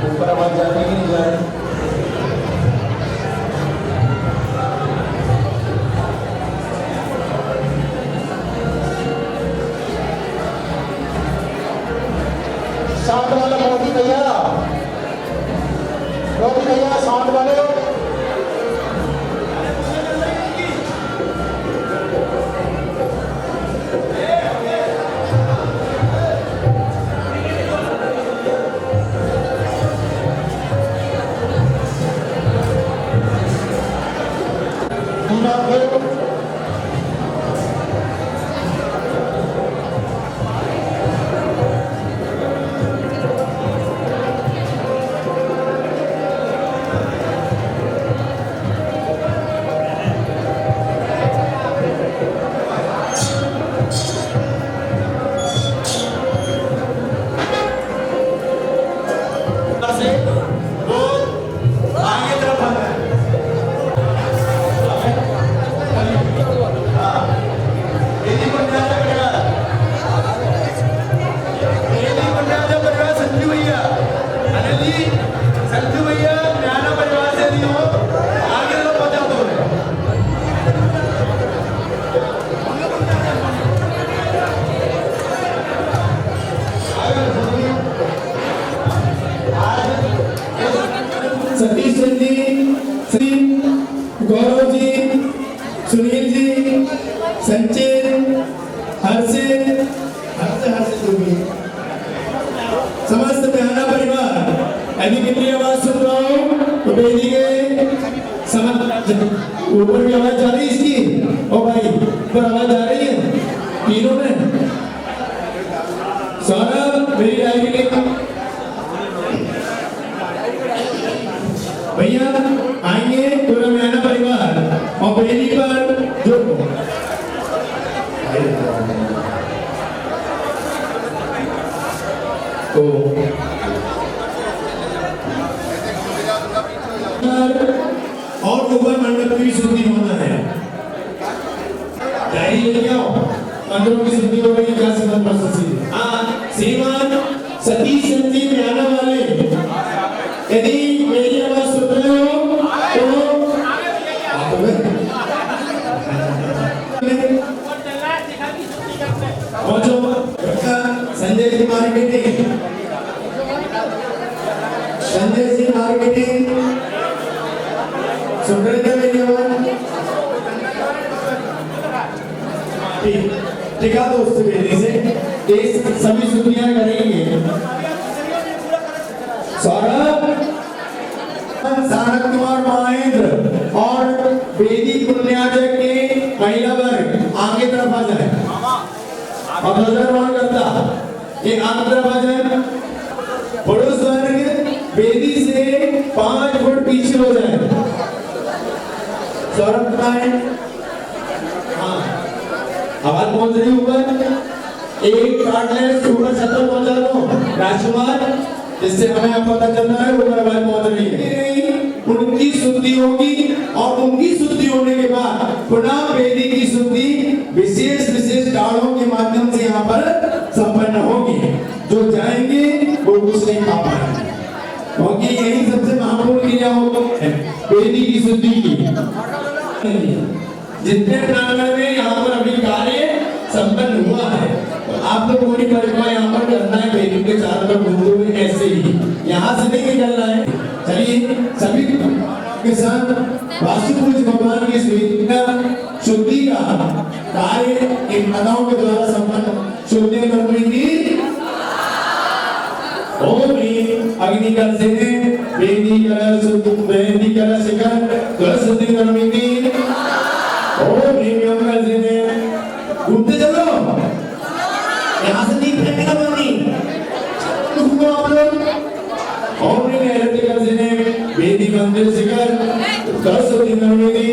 ऊपर आवाज जाती कि नहीं जाए? साउंड वाला मोदी भैया साउंड वाले सतीश जी, गौरव जी, सुनील जी, संचित, हर्षित, समस्त प्यारा परिवार, यदि कितनी आवाज सुन रहा हूँ तो बेटी के ऊपर भी आवाज जा रही है इसकी। ओ भाई ऊपर आवाज आ रही है तीनों में। सौरभ मेरी डायरी भैया आएंगे पूरा मेहना परिवार और बेटी पर जो तो और ऊपर मंडप की शुद्धि होना है। डायरी लेके आओ, मंडप की शुद्धि हो रही है। क्या संबंध प्रशस्ति? हाँ, श्रीमान सतीश जी मेहना वाले, यदि मेरी आवाज सुन रहे हो तो संजय जी मार्केटिंग, संजय जी मार्केटिंग सुन रहे थे मेरी आवाज? ठीक है दोस्त, मेरे से सभी शुद्धियां करेंगे। सौरभ, सारंग कुमार महेंद्र और बेदी पुण्याजय के महिला वर्ग आगे तरफ आ जाए। अब नजर करता ये आगे तरफ आ जाए। पुरुष वर्ग बेदी से 5 फुट पीछे हो जाए। सौरभ कहाँ है? हाँ, आवाज पहुंच रही ऊपर। एक कार्डलेस ऊपर छत पर पहुंचा दो राजकुमार, जिससे हमें पता चल रहा है ऊपर आवाज पहुंच रही है। उनकी शुद्धि होगी और उनकी शुद्धि होने के बाद पुनः वेदी की शुद्धि विशेष डालों के माध्यम से यहाँ पर संपन्न होगी। जो जाएंगे वो कुछ नहीं पा पाएंगे, क्योंकि यही सबसे महत्वपूर्ण क्रिया होगी वेदी की शुद्धि की। जितने प्रांगण में यहाँ पर अभी कार्य संपन्न हुआ है, तो आप लोग पूरी परिक्रमा यहाँ पर करना है। वेदी के चारों तरफ घूमते हुए ऐसे ही, यहाँ से नहीं निकलना है। चलिए सभी के साथ वास्तुपूज भगवान की शुद्धि का कार्य इन माताओं के द्वारा संपन्न शुद्धि करने की ओम अग्नि कल से वेदी कलश वेदी कलश शिखर कलश शुद्धि करने की ओम नियम कल से घूमते चलो, यहाँ से नहीं फेंकना पानी। घूमो आप लोग। ओम कल से वेदी मंदिर शिखर कलश शुद्धि करने की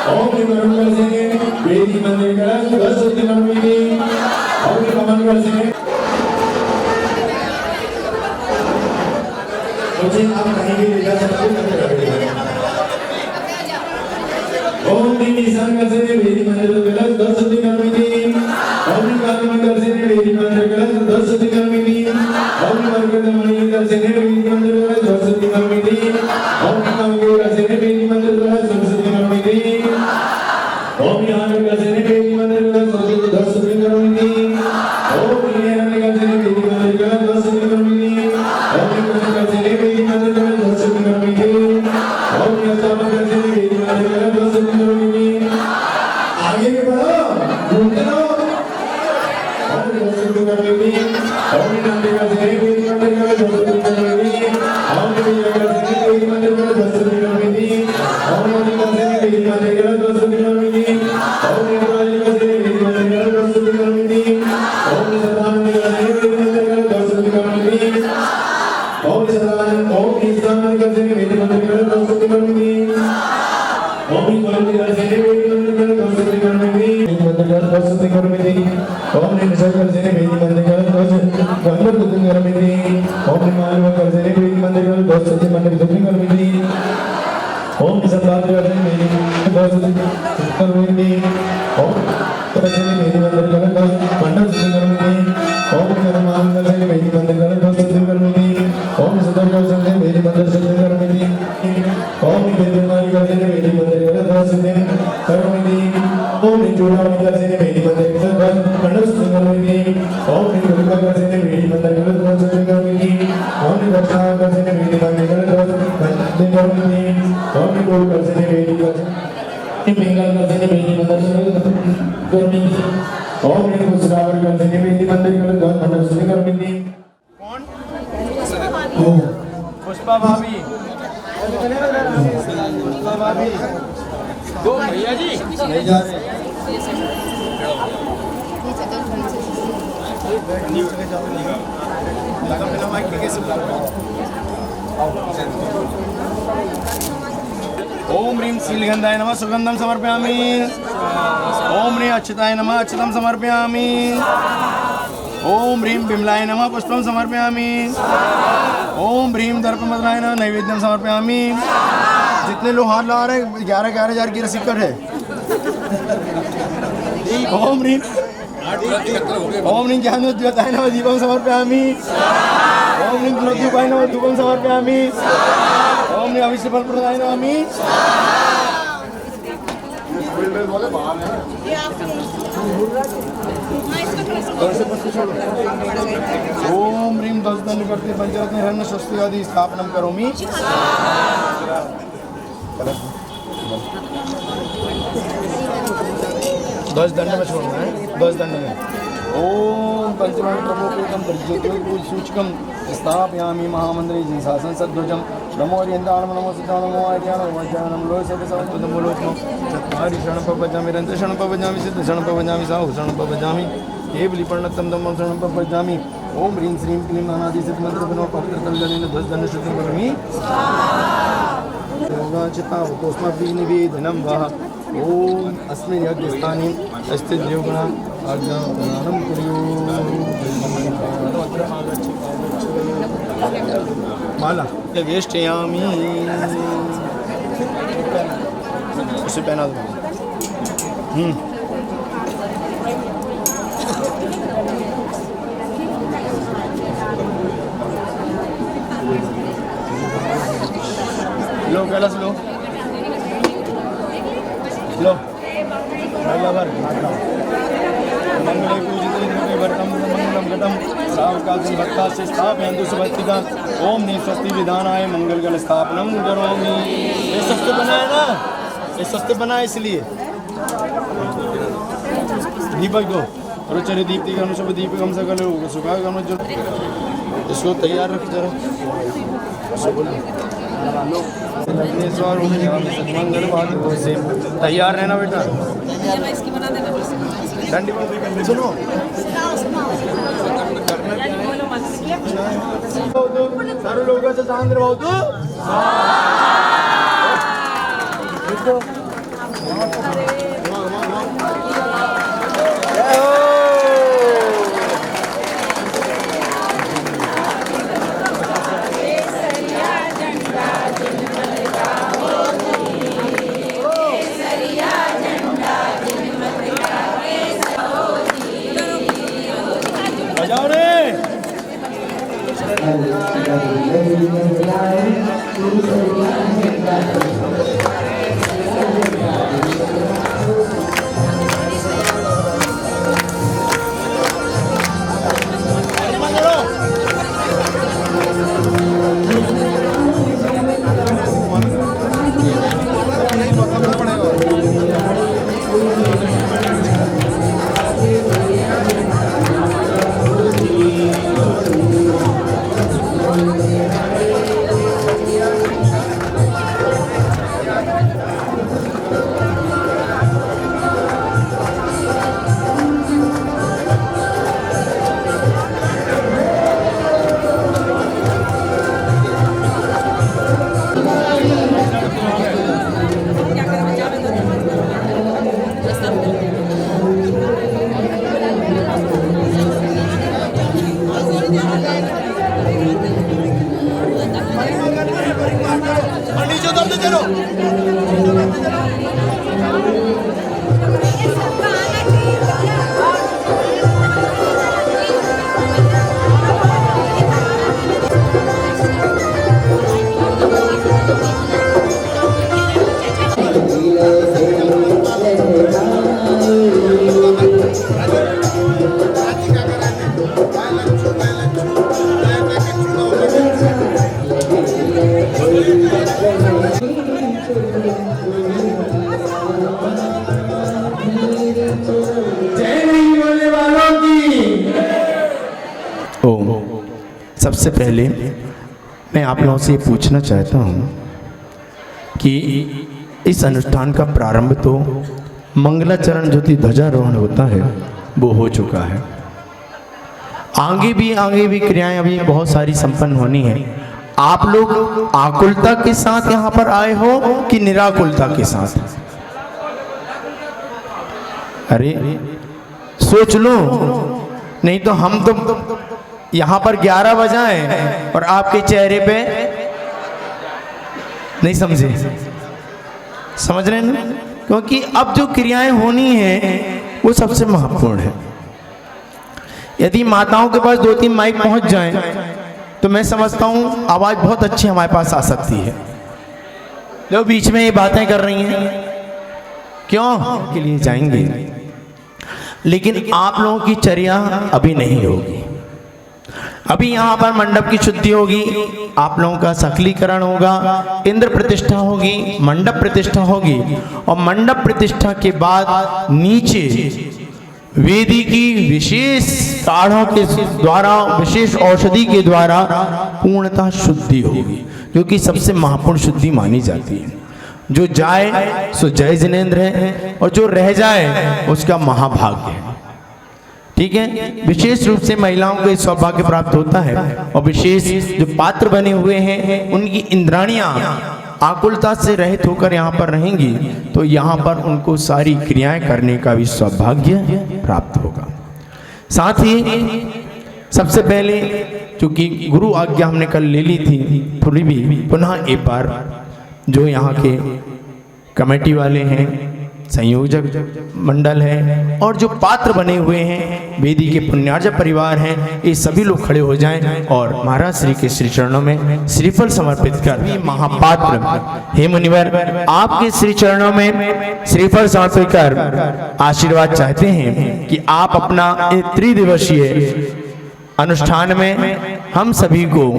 ओम कल से वेदी मंदिर कलश शुद्धि करने की ओम कमल कल से। मुझे आप कहीं भी ले जा सकते हैं। ओम निशान कल से वेदी मंदिर कलश 10 शुद्धि करने की ओम काली मंदिर से वेदी मंदिर कलश 10 शुद्धि करने की गजने वेदी मंदिर सरस्वती नरमिति ओम नमो गजने वेदी मंदिर सरस्वती नरमिति ओम यान गजने वेदी मंदिर सरस्वती नरमिति ओम यान गजने वेदी मंदिर सरस्वती नरमिति ओम गजने वेदी मंदिर सरस्वती नरमिति ओम यान गजने वेदी मंदिर सरस्वती नरमिति आगे बढ़ो घूमते रहो ओम सरस्वती नरमिति ओम नंदी गजने वेदी मंदिर सरस्वती नरमिति ओम गजने वेदी मंदिर सरस्वती नरमिति ओम नंदी गजने वेदी मंदिर सरस्वती नरमिति ओम गजने वेदी मंदिर सरस्वती नरमिति ओम सदानंद गजने वेदी मंदिर सरस्वती नरमिति ओम सदानंद ओम ईशान गजने वेदी मंदिर सरस्वती नरमिति ओम गोविंद गजने वेदी मंदिर सरस्वती नरमिति मंदिर सरस्वती नरमिति ओम निशा गजने वेदी मंदिर सरस्वती नरमिति ओम मालव गजने वेदी मंदिर सरस्वती नरमिति ओम सदानंद गजने वेदी सरस्वती नरमिति ओम गजने वेदी मंदिर सरस्वती नरमिति ओम कर्मान गजने वेदी मंदिर सरस्वती नरमिति ओम सदानंद गजने वेदी मंदिर सरस्वती नरमिति ओम विद्युन्मानी गजने वेदी मंदिर सरस्वती नरमिति ओम चूड़ामणि गजने वेदी मंदिर सरस्वती नरमिति ओम दुर्गा गजने वेदी मंदिर सरस्वती नरमिति ओम दक्षिणा गजने वेदी मंदिर सरस्वती नरमिति ओम गोल गजने वेदी पिंगल गजने वेदी मंदिर नरमिति ओम गुजरावर गजने वेदी मंदिर सरस्वती नरमिति कौन पुष्पा भाभी पुष्पा भाभी दो भैया जी नहीं जा रहे ओम ह्रीं श्रीगंधाय नमः सुगंधं समर्पयामि ओम ह्रीं अच्युताय नमः अच्युतं समर्पयामि ओम ह्रीं बिमलाय नमः पुष्पं समर्पयामि ओम ह्रीं दर्पमदनाय नमः नैवेद्यं समर्पयामि। जितने लोग हाथ ला रहे हैं 11,000 की रसीद कट है। ओम ह्रीं ज्ञानोद्योताय नमः दीपं समर्पयामि ओम ह्रीं द्रव्योपाय नमः धूपं समर्पयामि ओम ह्रीं अविष्यफलप्रदाय नमः ओम ह्रीं दशदंडकर्ते पंचरत्न हिरण्य स्वस्ति आदि स्थापनं करोमि। 10 दंड में छोड़ना है 10 दंड में। ओम पंचमहान प्रभोपेतम प्रज्योतिर्भूत सूचकम स्थापयामि महामंत्री जिनसासन सद्ध्वजम नमो हरियंताणम नमो सिद्धाणम नमो आर्याणम वज्राणम लोह सर्वसमस्तम बोलोत्मो चत्वारि शरणपवजामि रंत शरणपवजामि सिद्ध शरणपवजामि साहु शरणपवजामि केवली पर्णतम दमम शरणपवजामि। ओम ह्रीं श्रीं क्लीं अनादि सिद्ध मंत्र बनो पवित्र तलगलेन 10 दंड शुद्धि करोमि। योगाचिता तस्माभि निवेदनं वः ओम अस्मिन् यज्ञस्थाने स्थित योगना आज्ञापनं कुर्युः। माला वेष्टयामि उसे पहना दो। लो कैलाश लो लो पहला बार मंगले पूजिते वर्तम मंगलम गतम सावकाशं भक्तास्य स्थापयन्तु सुभक्तिका। ओम ने स्वस्ति विधानाय मंगलगण स्थापनम करोमि। ये सस्ते बनाए ना, ये सस्ते बनाए इसलिए। दीपक दो रुचि दीप्ति का अनुशुभ दीपकम सकल सुखागम। इसको तैयार रख जरा। से तैयार रहना बेटा। डंडी सुनो सारे लोगों से चांद्र बहुत सबसे पहले मैं आप लोगों से पूछना चाहता हूँ कि इस अनुष्ठान का प्रारंभ तो मंगलाचरण ज्योति ध्वजारोहण होता है वो हो चुका है। आगे भी क्रियाएं अभी बहुत सारी संपन्न होनी है। आप लोग आकुलता के साथ यहाँ पर आए हो कि निराकुलता के साथ? अरे सोच लो, नहीं तो हम तो यहाँ पर 11 बजाएं और आपके चेहरे पे नहीं समझे, समझ रहे हैं ना? क्योंकि अब जो क्रियाएं होनी है वो सबसे महत्वपूर्ण है। यदि माताओं के पास 2-3 माइक पहुंच जाएं तो मैं समझता हूं आवाज बहुत अच्छी हमारे पास आ सकती है। लोग बीच में ये बातें कर रही हैं क्यों के लिए जाएंगे, लेकिन आप लोगों की चर्या अभी नहीं होगी। अभी यहाँ पर मंडप की शुद्धि होगी, आप लोगों का सकलीकरण होगा, इंद्र प्रतिष्ठा होगी, मंडप प्रतिष्ठा होगी और मंडप प्रतिष्ठा के बाद नीचे वेदी की विशेष काढ़ों के द्वारा, विशेष औषधि के द्वारा पूर्णतः शुद्धि होगी, जो कि सबसे महत्वपूर्ण शुद्धि मानी जाती है। जो जाए सो जय जिनेंद्र है और जो रह जाए उसका महाभाग्य है। ठीक है, विशेष रूप से महिलाओं को इस सौभाग्य प्राप्त होता है और विशेष जो पात्र बने हुए हैं उनकी इंद्राणियां आकुलता से रहित होकर यहाँ पर रहेंगी तो यहाँ पर उनको सारी क्रियाएं करने का भी सौभाग्य प्राप्त होगा। साथ ही सबसे पहले क्योंकि गुरु आज्ञा हमने कल ले ली थी, थोड़ी भी पुनः एक बार जो यहाँ के कमेटी वाले हैं, संयोजक मंडल है और जो पात्र बने हुए हैं, वेदी के पुण्यार्जक परिवार हैं, ये सभी लोग खड़े हो जाएं और महाराज श्री के श्री चरणों में श्रीफल समर्पित कर महापात्र हे मुनिवर आपके श्री चरणों में श्रीफल समर्पित कर आशीर्वाद चाहते हैं कि आप अपना एक त्रिदिवसीय अनुष्ठान में हम सभी को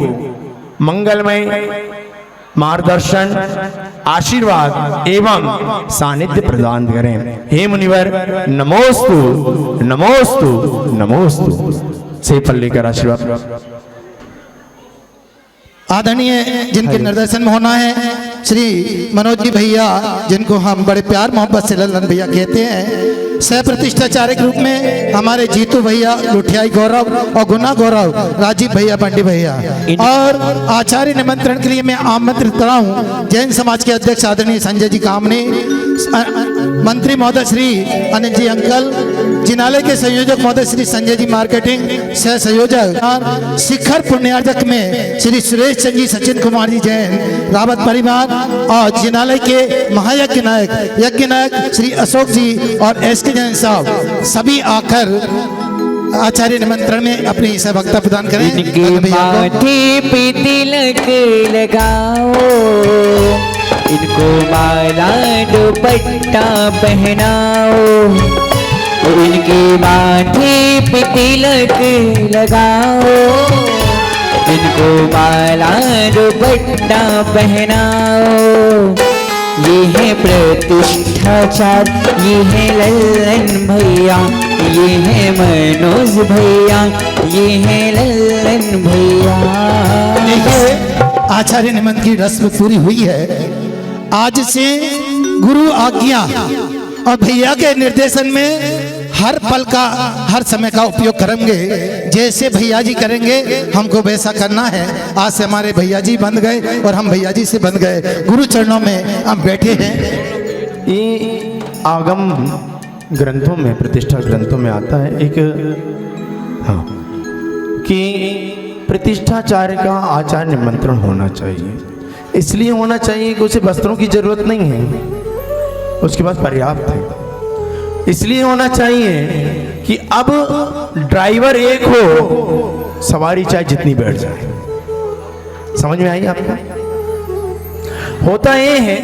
मंगलमय मार्गदर्शन, आशीर्वाद एवं सानिध्य प्रदान करें। हे मुनिवर नमोस्तु नमोस्तु नमोस्तु से फल लेकर आशीर्वाद। आदरणीय जिनके निर्देशन में होना है श्री मनोज जी भैया, जिनको हम बड़े प्यार मोहब्बत से लल्लन भैया कहते हैं, सह प्रतिष्ठाचार्य के रूप में हमारे जीतू भैया लुठियाई गौरव और गुना गौरव राजीव भैया पंडित भैया, और आचार्य निमंत्रण के लिए मैं आमंत्रित करा हूँ जैन समाज के अध्यक्ष आदरणीय संजय जी कामने, मंत्री महोदय श्री अनिल जी अंकल, जिनालय के संयोजक महोदय श्री संजय जी मार्केटिंग सह संयोजक, शिखर पुण्यार्जक में श्री सुरेश चंद जी, सचिन कुमार जी जैन रावत परिवार, और जिनालय के महायज्ञ नायक यज्ञ नायक श्री अशोक जी और एस के जैन साहब, सभी आकर आचार्य निमंत्रण में अपनी सहभागिता प्रदान करें। इनके अगले भैया को। माथे पे तिलक लगाओ, इनको माला दुपट्टा पहनाओ, इनके माथे पे तिलक लगाओ, इनको माला दुपट्टा पहनाओ। ये है प्रतिष्ठाचार, ये है लल्लन भैया, ये है मनोज भैया, ये है लल्लन भैया। देखिए आचार्य निमंत्रण की रस्म पूरी हुई है। आज से गुरु आज्ञा और भैया के निर्देशन में हर पल का हर समय का उपयोग करेंगे। जैसे भैया जी करेंगे हमको वैसा करना है। आज से हमारे भैया जी बन गए और हम भैया जी से बन गए। गुरु चरणों में हम बैठे हैं। ये आगम ग्रंथों में, प्रतिष्ठा ग्रंथों में आता है एक, हाँ, कि प्रतिष्ठाचार्य का आचार्य निमंत्रण होना चाहिए। इसलिए होना चाहिए कि उसे वस्त्रों की जरूरत नहीं है, उसके पास पर्याप्त है। इसलिए होना चाहिए कि अब ड्राइवर एक हो, सवारी चाहे जितनी बैठ जाए। समझ में आई आपको? होता ये है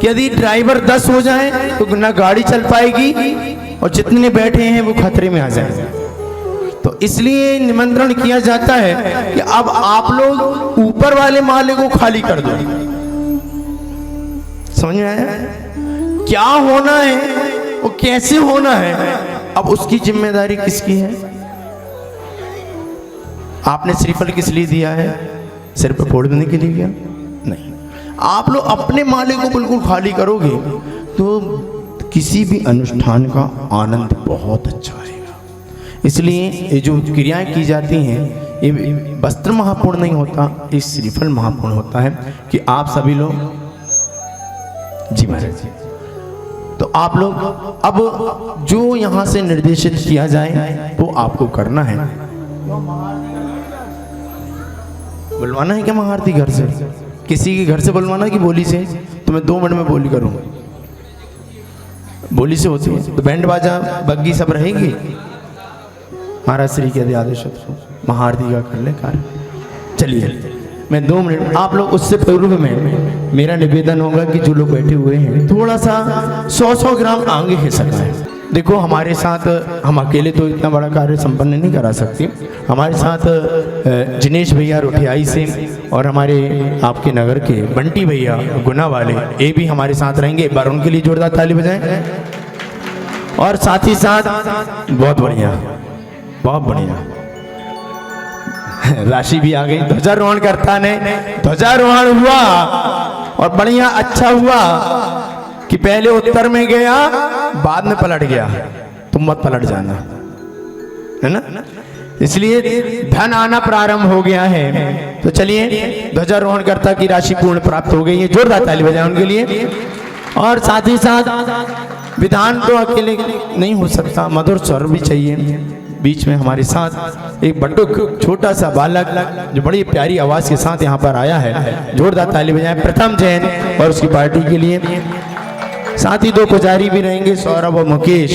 कि यदि ड्राइवर 10 हो जाए तो ना गाड़ी चल पाएगी और जितने बैठे हैं वो खतरे में आ जाएंगे। तो इसलिए निमंत्रण किया जाता है कि अब आप लोग ऊपर वाले माले को खाली कर दो। समझ में आया? क्या होना है, वो कैसे होना है, अब उसकी जिम्मेदारी किसकी है? आपने श्रीफल किस लिए दिया है? सिर पर फोड़ देने के लिए क्या? नहीं। आप लोग अपने माले को बिल्कुल खाली करोगे तो किसी भी अनुष्ठान का आनंद बहुत अच्छा आएगा। इसलिए ये जो क्रियाएं की जाती हैं, ये वस्त्र महापूर्ण नहीं होता, ये श्रीफल महापूर्ण होता है कि आप सभी लोग, जी महाराज जी, तो आप लोग अब जो यहाँ से निर्देशित किया जाए वो आपको करना है। बुलवाना है क्या महाआरती घर से? किसी के घर से बुलवाना है कि बोली से? तो मैं 2 मिनट में बोली करूँ। बोली से होती है तो बैंड बाजा बग्गी सब रहेगी। महाराज श्री के आदेश महाआरती का कर ले कार्य। चलिए मैं 2 मिनट, आप लोग उससे पूर्व में मेरा निवेदन होगा कि जो लोग बैठे हुए हैं थोड़ा सा 100-100 ग्राम आगे खिसका है। देखो हमारे साथ, हम अकेले तो इतना बड़ा कार्य संपन्न नहीं करा सकते। हमारे साथ जिनेश भैया रुठियाई से और हमारे आपके नगर के बंटी भैया गुना वाले, ये भी हमारे साथ रहेंगे। एक बार उनके लिए जोरदार ताली बजाएं। और साथ ही साथ बहुत बढ़िया, बहुत बढ़िया राशि भी आ गई। ध्वजारोहण करता ने ध्वजारोहण हुआ और बढ़िया अच्छा हुआ कि पहले उत्तर में गया बाद में पलट गया। तुम मत पलट जाना, है ना? इसलिए धन आना प्रारंभ हो गया है। तो चलिए ध्वजारोहण करता की राशि पूर्ण प्राप्त हो गई है। जोरदार ताली बजाएं उनके लिए। और साथ ही साथ विधान तो अकेले नहीं हो सकता, मधुर स्वर भी चाहिए। बीच में हमारे साथ एक बटुक छोटा सा बालक जो बड़ी प्यारी आवाज के साथ यहाँ पर आया है। जोरदार ताली बजाएं प्रथम जैन और उसकी पार्टी के लिए। साथ ही 2 पुजारी भी रहेंगे, सौरभ और मुकेश,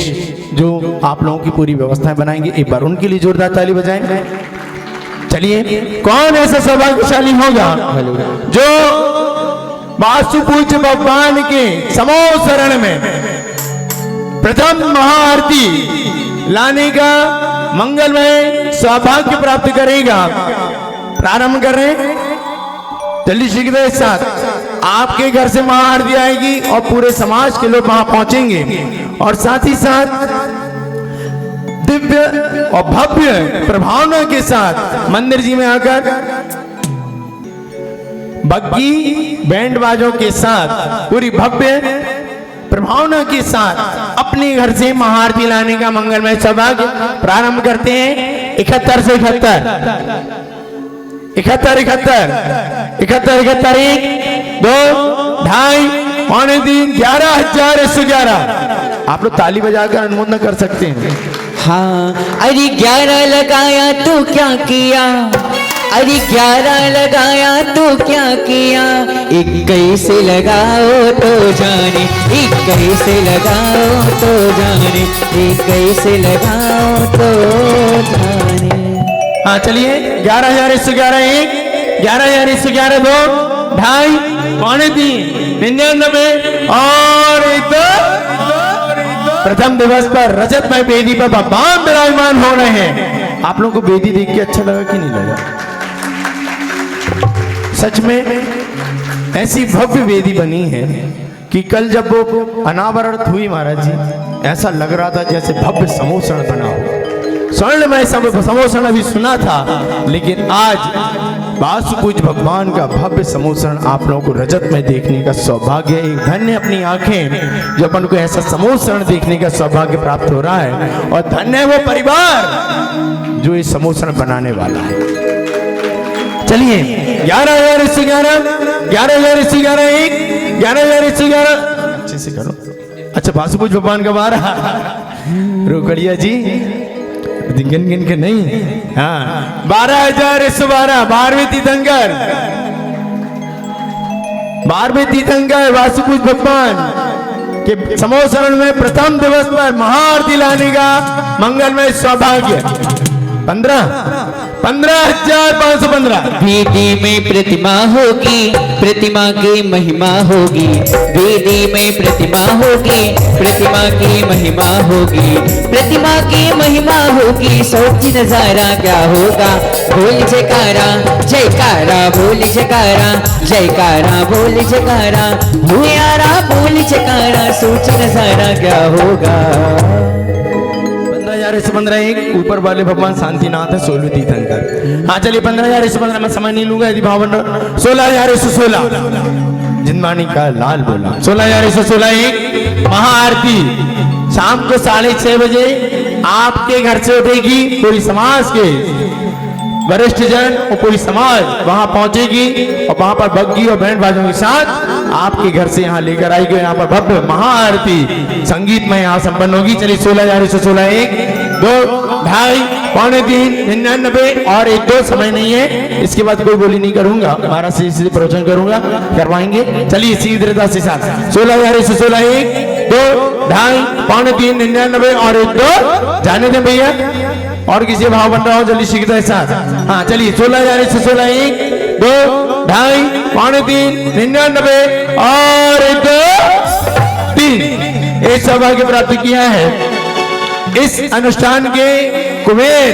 जो आप लोगों की पूरी व्यवस्थाएं बनाएंगे। एक बार उनके लिए जोरदार ताली बजाएं। चलिए, कौन ऐसा सौभाग्यशाली होगा जो वास्तु पूज्य भगवान के समो शरण में प्रथम महाआरती लाने का मंगलमय सौभाग्य प्राप्त करेगा। प्रारंभ कर रहे हैं, जल्दी शीघ्र एक साथ आपके घर से महाआरती आएगी और पूरे समाज के लोग वहां पहुंचेंगे। और साथ ही साथ दिव्य और भव्य प्रभावना के साथ मंदिर जी में आकर बग्गी बैंड बाजों के साथ पूरी भव्य प्रभावना के साथ अपने घर से महाआरती लाने का मंगलमय सौभाग्य प्रारंभ करते हैं। 71 से 71, 71, 71, 71, 1, 2, 2.5, 3, 11,111। आप लोग ताली बजाकर अनुमोदन कर सकते हैं। हाँ, अरे 11 लगाया तो क्या किया, अरे 11 लगाया तो क्या किया, 21 लगाओ तो जाने, 21 लगाओ तो जाने, 21 लगाओ तो जाने। हाँ चलिए 11,000 इससे 11 1, 11,000 इससे 11 2, 2.5, 3.5, 99 और 1 2। प्रथम दिवस पर रजत में वेदी पर भगवान विराजमान हो रहे हैं। आप लोगों को वेदी देख के अच्छा लगा कि नहीं लगा? सच में ऐसी भव्य वेदी बनी है कि कल जब वो अनावरण हुई महाराज जी, ऐसा लग रहा था जैसे भव्य समोसण बना हो। स्वर्णमय समोसण अभी सुना था, लेकिन आज वासुपूज भगवान का भव्य समोसण आप लोगों को रजत में देखने का सौभाग्य, एक धन्य अपनी आंखें जो अपन को ऐसा समोसण देखने का सौभाग्य प्राप्त हो रहा है, और धन्य है वो परिवार जो इस समोसण बनाने वाला है। चलिए 11,000 इससे 11, 11,000 इससे 11 1, 11,000 इससे 11। अच्छे से करो। अच्छा वासुपूज भगवान का बारह रोकड़िया जी गिन गिन के नहीं। हाँ 12,000 इससे 12, 12वें तीर्थंकर, 12वें तीर्थंकर वासुपूज भगवान के समोसरण में प्रथम दिवस पर महाआरती लाने का मंगलमय सौभाग्य। 15,515। वेदी में प्रतिमा होगी, प्रतिमा की महिमा होगी, वेदी में प्रतिमा होगी, प्रतिमा की महिमा होगी, प्रतिमा की महिमा होगी। सोच नजारा क्या होगा, बोल जयकारा जयकारा, बोल जयकारा जयकारा, बोल जयकारा हुआरा, बोल जयकारा, सोच नजारा क्या होगा। 15,000 इससे 15 1, ऊपर वाले भगवान शांतिनाथ है 16 तीर्थंकर। हाँ चलिए 15,000 इससे 15, मैं समय नहीं लूंगा यदि भाव 16,000 इससे 16, जिंदवानी का लाल बोला। 16,000 इससे 16 1, महाआरती शाम को 6:30 बजे आपके घर से उठेगी। पूरी समाज के वरिष्ठ जन और पूरी समाज वहां पहुंचेगी, और वहां पर बग्गी और बैंड बाजों के साथ आपके घर से यहाँ लेकर आएगी। यहाँ पर भव्य महाआरती संगीतमय यहाँ संपन्न होगी। चलिए 16,000 इससे 16 1, 2, 2.5, 3.5, 99 और 1 2। समय नहीं है, इसके बाद कोई बोली नहीं करूंगा, हमारा सीधे प्रवचन करूंगा, करवाएंगे। चलिए शीघ्रता से साथ 16,000 इससे 16 1, 2, 2.5, 3.5, 99 और 1 2। जाने दें भैया, और किसी भाव बन रहा हो जल्दी शीघ्रता के साथ। हाँ चलिए 16,000 इससे 16 1, 2, 2.5, 3.5, 99 और 1 2 3। एक सौभाग्य प्राप्त किया है इस अनुष्ठान के कुबेर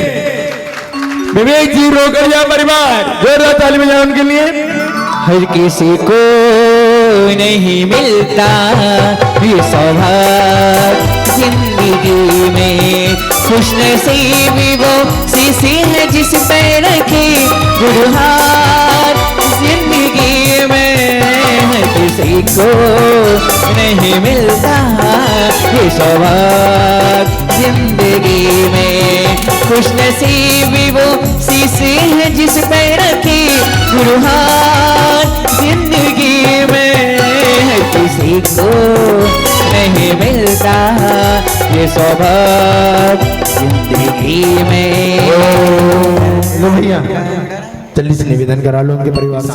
विवेक जी रोकड़िया परिवार। जोरदार ताली बजाओ उनके लिए। हर किसी को नहीं मिलता ये सौभाग्य जिंदगी में, खुशनसीबी वो सीसी है जिस पे रखी गुरु हाथ जिंदगी में। हर किसी को नहीं मिलता ये सौभाग्य जिंदगी में, खुशनसीबी वो सीसी है जिस पे रखी गुरु हाथ जिंदगी में। हर किसी को नहीं मिलता ये सौभाग्य जिंदगी में। लो भैया जल्दी से निवेदन करा लो उनके परिवार से।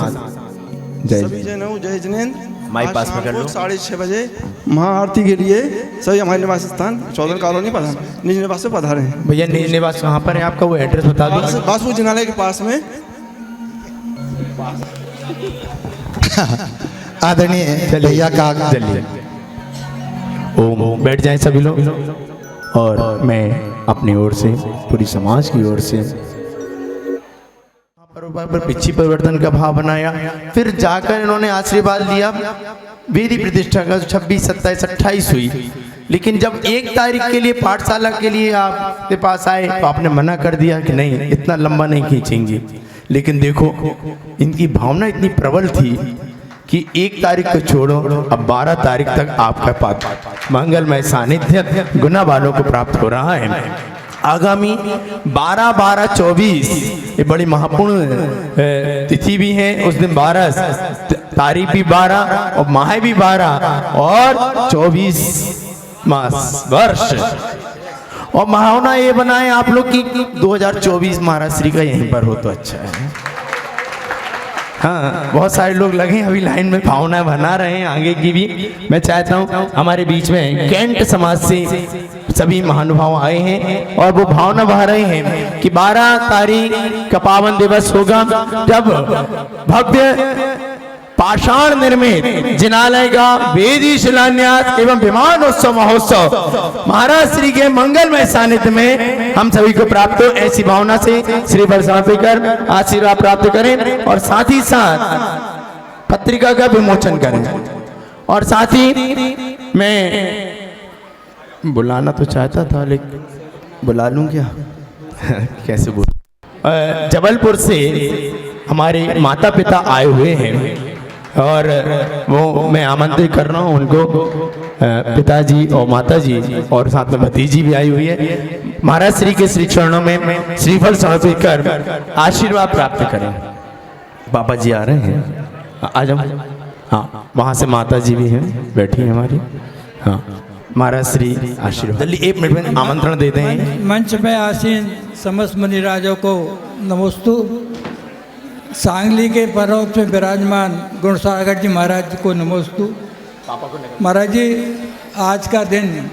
जय सभी जनों जय जिनेन्द्र। माइक आज पास शाम पकड़ को लो। 6:30 बजे महाआरती के लिए सभी हमारे निवास स्थान चौधर कॉलोनी निज निवास से पधारे हैं। भैया निज निवास कहाँ पर है आपका, वो एड्रेस बता दो। बासु जिनालय के पास में। आदरणीय भैया का चलिए ओम बैठ जाएं सभी लोग, और मैं अपनी ओर से पूरी समाज की ओर से पर पिछी परिवर्तन का भाव बनाया। फिर जाकर इन्होंने आशीर्वाद लिया। वेदी प्रतिष्ठा का 26 27 28 हुई, लेकिन जब 1 तारीख के लिए पाठशाला के लिए आपके पास आए तो आपने मना कर दिया कि नहीं इतना लंबा नहीं खींचेंगे। लेकिन देखो इनकी भावना इतनी प्रबल थी कि 1 तारीख को छोड़ो, अब 12 तारीख तक आपका पाठ मंगलमय सानिध्य गुना वालों को प्राप्त हो रहा है। आगामी 12-12-24 ये बड़ी महत्वपूर्ण तिथि भी है। उस दिन 12 तारीख भी 12 और माह भी 12 और 24 मास वर्ष। और महावना ये बनाए आप लोग की 2024 महाराज श्री का यहीं पर हो तो अच्छा है। हाँ, बहुत सारे लोग लगे हैं अभी लाइन में, भावना बना रहे हैं आगे की भी। मैं चाहता हूँ हमारे बीच में कैंट समाज से सभी महानुभाव आए हैं और वो भावना बहा रहे हैं कि 12 तारीख का पावन दिवस होगा जब भव्य पाषाण निर्मित जिनालय का वेदी शिलान्यास एवं विमानोत्सव महोत्सव महाराज श्री के मंगलमय सानिध्य में हम सभी को प्राप्त हो, ऐसी भावना से श्री समर्पित कर आशीर्वाद प्राप्त करें और साथ ही साथ पत्रिका का विमोचन करें। और साथ ही मैं बुलाना तो चाहता था लेकिन बुला लूं क्या कैसे बोल, जबलपुर से हमारे माता पिता आए हुए हैं और वो मैं आमंत्रित कर रहा हूँ उनको, पिताजी और माताजी और साथ में भतीजी भी आई हुई है। महाराज श्री के श्री चरणों में श्रीफल समर्पित कर आशीर्वाद प्राप्त करें। पापा जी आ रहे हैं, आ जाओ। हाँ, वहाँ से माताजी भी हैं, बैठी हैं हमारी। हाँ, महाराज श्री आशीर्वाद जल्दी 1 मिनट में आमंत्रण देते हैं। मंच में आसीन समस्त मुनिराजों को नमोस्तु। सांगली के पर्वत में विराजमान गुणसागर जी महाराज को नमोस्तु। महाराज जी, आज का दिन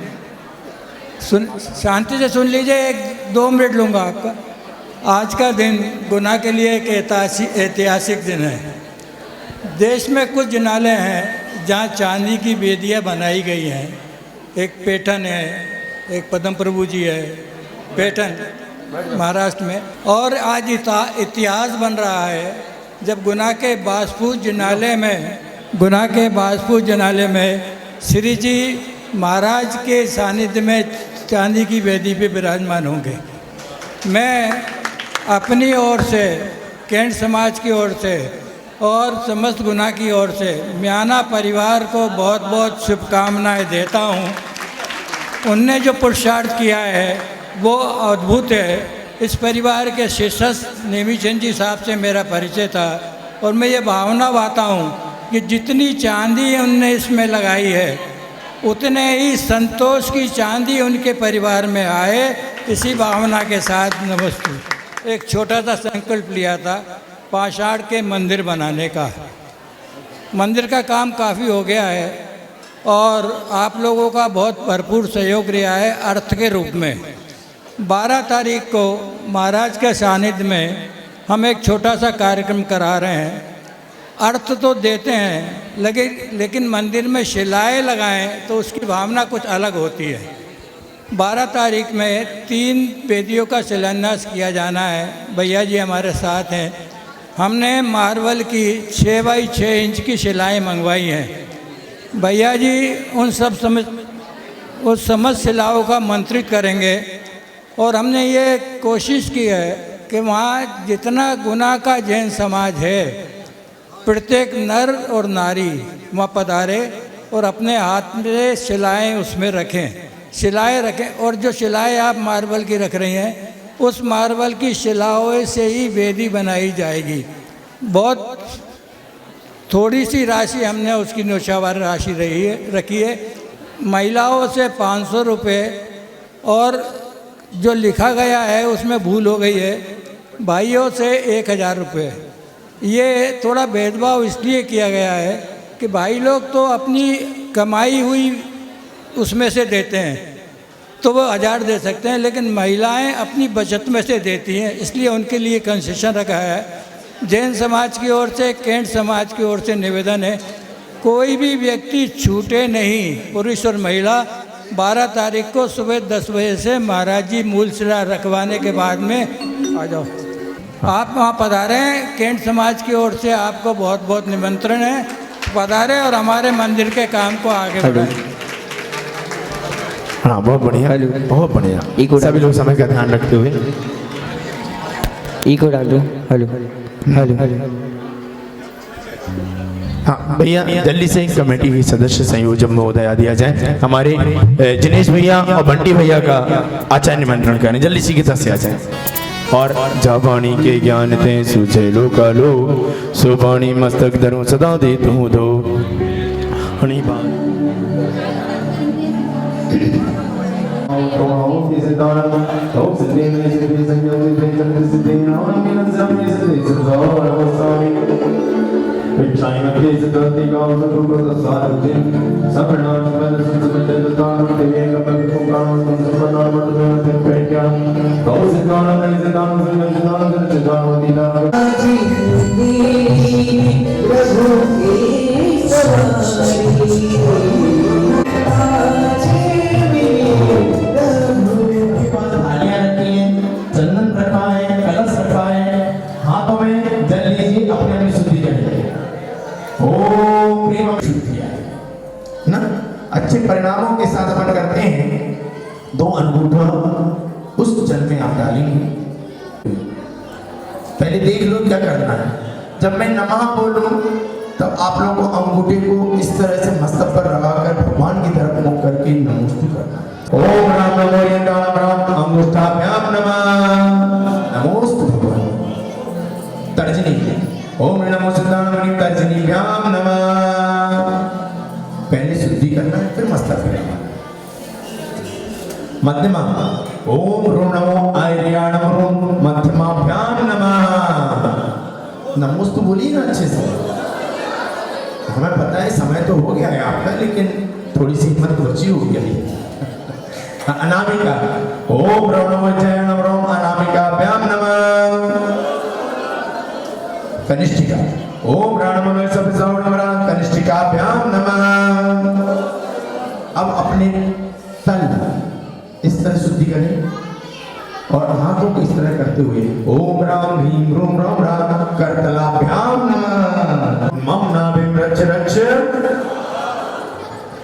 शांति से सुन लीजिए, 1-2 मिनट लूँगा आपका। आज का दिन गुना के लिए एक ऐतिहासिक दिन है। देश में कुछ जिनालय हैं जहाँ चांदी की वेदियाँ बनाई गई हैं। एक पेठन है, एक पद्म प्रभु जी है, पेठन महाराष्ट्र में। और आज इतिहास बन रहा है जब गुना के बासपुर जिनालय में श्री जी महाराज के सानिध्य में चांदी की वेदी पे विराजमान होंगे। मैं अपनी ओर से, कैंट समाज की ओर से और समस्त गुना की ओर से म्याना परिवार को बहुत बहुत शुभकामनाएं देता हूं। उनने जो पुरुषार्थ किया है वो अद्भुत है। इस परिवार के शीर्षस्थ नेमीचंद जी साहब से मेरा परिचय था और मैं ये भावना बाता हूँ कि जितनी चांदी उनने इसमें लगाई है उतने ही संतोष की चांदी उनके परिवार में आए। इसी भावना के साथ नमस्ते। एक छोटा सा संकल्प लिया था पाषाण के मंदिर बनाने का। मंदिर का काम काफ़ी हो गया है और आप लोगों का बहुत भरपूर सहयोग रहा है अर्थ के रूप में। 12 तारीख को महाराज के सानिध्य में हम एक छोटा सा कार्यक्रम करा रहे हैं। अर्थ तो देते हैं लेकिन मंदिर में शिलाएँ लगाएं तो उसकी भावना कुछ अलग होती है। 12 तारीख में 3 वेदियों का शिलान्यास किया जाना है। भैया जी हमारे साथ हैं। हमने मार्बल की 6 बाई 6 इंच की शिलाएँ मंगवाई हैं। भैया जी उन समस्त शिलाओं का मंत्रित करेंगे और हमने ये कोशिश की है कि वहाँ जितना गुना का जैन समाज है प्रत्येक नर और नारी वहाँ पधारे और अपने हाथ में शिलाएँ उसमें शिलाएँ रखें। और जो शिलाएँ आप मार्बल की रख रही हैं उस मार्बल की शिलाओं से ही वेदी बनाई जाएगी। बहुत थोड़ी सी राशि हमने उसकी न्योछावर राशि रखी है। महिलाओं से 500 रुपये और जो लिखा गया है उसमें भूल हो गई है, भाइयों से 1000 रुपये। ये थोड़ा भेदभाव इसलिए किया गया है कि भाई लोग तो अपनी कमाई हुई उसमें से देते हैं तो वो 1000 दे सकते हैं, लेकिन महिलाएं अपनी बचत में से देती हैं, इसलिए उनके लिए कंसेशन रखा है। जैन समाज की ओर से, कैंट समाज की ओर से निवेदन है कोई भी व्यक्ति छूटे नहीं, पुरुष और महिला। 12 तारीख को सुबह 10 बजे से महाराज जी मूल शिला रखवाने के बाद में आ जाओ। आप वहाँ पधारें। कैंट समाज की ओर से आपको बहुत बहुत निमंत्रण है, पधारें और हमारे मंदिर के काम को आगे बढ़ाएं। हाँ, बहुत बढ़िया, बहुत बढ़िया। सभी लोग समय का ध्यान रखते हुए इको डाल दो। Hello hello. हाँ भैया, जल्दी से कमेटी के सदस्य संयोजक महोदय आ दिया जाए। हमारे जिनेश भैया और बंटी भैया का आचार्य निमंत्रण करें, जल्दी सी की तरफ से आ जाए। और जापानी के ज्ञान ते सूझे लो कालो, सुबानी मस्तक धरो सदा दे तू दो। हनी बात Oh, सिद्धांति गांव सतुक सारथिं सपनां बल संसमते दान देवे कपल कुकां संसपना मत पेट्या गौ सिद्धांत नहीं सिद्धांत सिद्धांत सिद्धांत दीना प्रभु की सवारी चंदन रखा है, कलश रखा है, हाथों में जल लीजिए, अपने में शुद्धि करिए। ओम प्रेम शुद्धि ना अच्छे परिणामों के साथ अपन करते हैं। 2 अंगूठा उस जल में आप डालेंगे। पहले देख लो क्या करना है। जब मैं नमः बोलूं तब आप लोगों को अंगूठे को इस तरह से मस्तक पर लगाकर भगवान की तरफ मुख करके नमस्ते करना है। ओम राम नमो यंदाम राम अंगुष्ठाभ्याम नमः नमोस्तु भगवान। तर्जनी ओम नमो सिद्धांत तर्जनीभ्याम नमः। पहले शुद्धि करना है, फिर मस्तक पे मध्यमा ओम रो नमो आर्याणम रोम मध्यमाभ्याम नमः। नमोस्तु बोलिए ना अच्छे से। हमें पता है समय तो हो गया है आपका, लेकिन थोड़ी सी हिम्मत बची होगी अभी। अनामिका ओम प्रणवचयनम रोम अनामिकाभ्याम नमः। कनिष्ठिका ओम प्राणमय सब सौणमराम कनिष्ठिकाभ्याम नमः। अब अपने तल इस तरह शुद्धि करें और हाथों को इस तरह करते हुए ओम राम ह्रीम रोम राम राम करतलाभ्याम नमः। मम नाभिम रक्ष रक्ष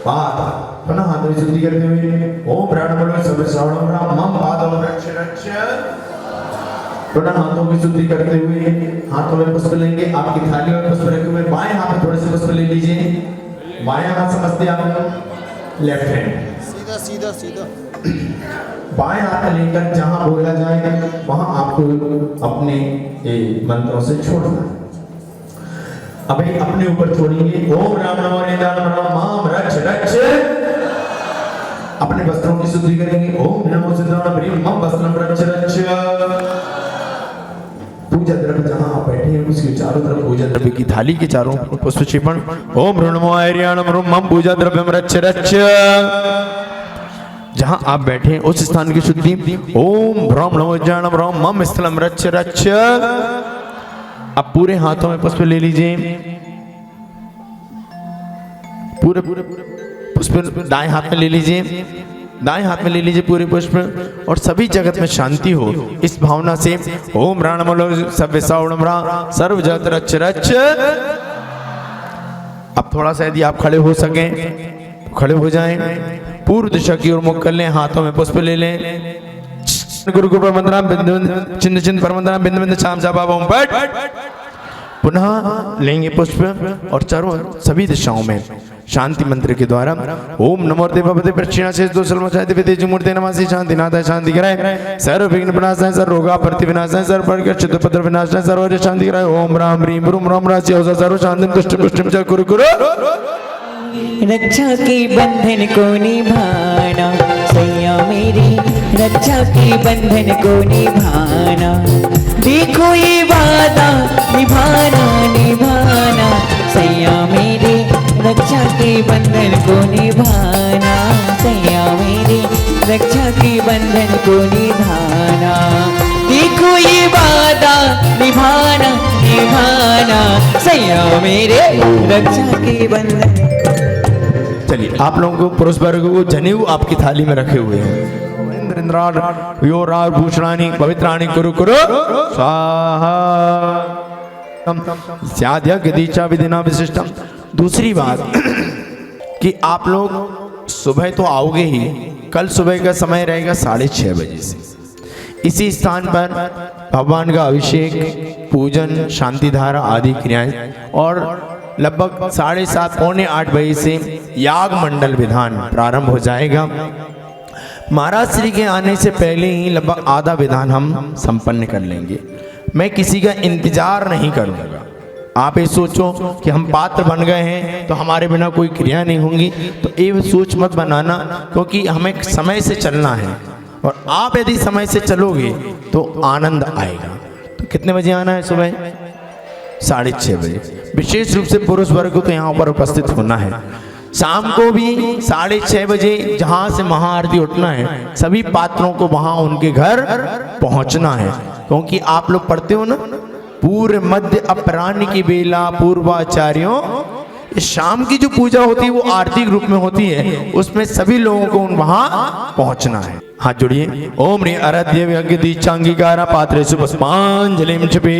पाद पुनः हाथों की शुद्धि करते हुए ओम प्राणमय सब सौणमराम मम पादम रक्ष रक्ष। पुनः हाथों की शुद्धि करते हुए हाथों में पुष्प लेंगे। आपकी थाली में पुष्प रखे हुए बाएं हाथ में थोड़े से पुष्प ले लीजिए। बाएं हाथ समझते आप लेफ्ट हैंड सीधा सीधा सीधा बाएं हाथ लेकर जहां बोला जाए वहां आपको अपने मंत्रों से छोड़ना है। अभी अपने ऊपर छोड़ेंगे ओम राम नमो निदान राम माम रक्ष रक्ष। अपने वस्त्रों की शुद्धि करेंगे ओम नमो सिद्धांत प्रेम मम वस्त्रम रक्ष रक्ष। पूजा द्रव्य जहां आप बैठे हैं उसके चारों तरफ पूजा द्रव्य की थाली के चारों पुष्प क्षेपण ओम ऋणमो आर्याणम रुम मम पूजा द्रव्यम रक्ष रक्ष। जहां आप बैठे हैं उस स्थान की शुद्धि ओम भ्रम नमो ज्ञानम राम मम स्थलम रक्ष रक्ष। अब पूरे हाथों में पुष्प ले लीजिए। पूरे पुष्प दाएं हाथ में ले लीजिए। दाएं हाथ में ले लीजिए पूरे पुष्प और सभी जगत में शांति हो इस भावना से ओम राणमलो सव्य सावणमरा सर्व जगत रक्ष रक्ष। अब थोड़ा सा यदि आप खड़े हो सकें तो खड़े हो जाएं। पूर्व दिशा की ओर मुख कर लें। हाथों में पुष्प ले लें। गुरु गुरु परमंत्रा बिंदु चिन्ह चिन्ह परमंत्रा बिंदु बिंदु शाम सा बाबा पट। पुनः लेंगे पुष्प और चारों सभी दिशाओं में शांति मंत्र के द्वारा ओम नमो देवपते प्रक्षिणा शेष दो सलमचाय दिव्य तेज मूर्ति नमः शांति नाथ शांति कराए सर्व विघ्न विनाशाय सर्व रोगा प्रति विनाशाय सर्व प्रकृति पत्र विनाशाय सर्व शांति कराए ओम राम ह्रीम रूम राम राशि औसा सर्व शांति तुष्ट पुष्टि च कुरु कुरु। रक्षा के बंधन को निभाना सैया मेरी रक्षा के बंधन को निभाना। देखो ये वादा निभाना निभाना सैया मेरे रक्षा के बंधन को निभाना। सैया मेरे रक्षा के बंधन को निभाना। देखो ये वादा निभाना निभाना सैया मेरे रक्षा के बंधन। चलिए आप लोगों को पुरुष वर्ग को जनेऊ आपकी थाली में रखे हुए हैं। इंद्राण योरार भूषणानि पवित्राणि कुरु कुरु स्वाहा। स्याद्यज्ञ दीक्षा विधिना विशिष्टम। दूसरी बात कि आप लोग सुबह तो आओगे ही, कल सुबह का समय रहेगा 6:30 बजे से इसी स्थान पर भगवान का अभिषेक पूजन शांति धारा आदि क्रियाएं और लगभग 7:30 पौने 8 बजे से याग मंडल विधान प्रारंभ हो जाएगा। महाराज श्री के आने से पहले ही लगभग आधा विधान हम संपन्न कर लेंगे। मैं किसी का इंतजार नहीं करूंगा। आप ये सोचो कि हम पात्र बन गए हैं तो हमारे बिना कोई क्रिया नहीं होंगी, तो ये सोच मत बनाना, क्योंकि हमें समय से चलना है और आप यदि समय से चलोगे तो आनंद आएगा। तो कितने बजे आना है सुबह? 6:30 बजे। विशेष रूप से पुरुष वर्ग को तो यहाँ पर उपस्थित होना है। शाम को भी 6:30 बजे जहाँ से महाआरती उठना है, सभी पात्रों को वहाँ उनके घर पहुँचना है। क्योंकि आप लोग पढ़ते हो ना, पूर्व मध्य अपराह्न की बेला पूर्वाचार्यों, शाम की जो पूजा होती है वो आरती रूप में होती है, उसमें सभी लोगों को वहां पहुंचना है। हाथ जोड़िए। ओम रे आराध्य व्यज्ञ दीक्षांगीकारा पात्रे सुपुष्पांजलिं क्षपे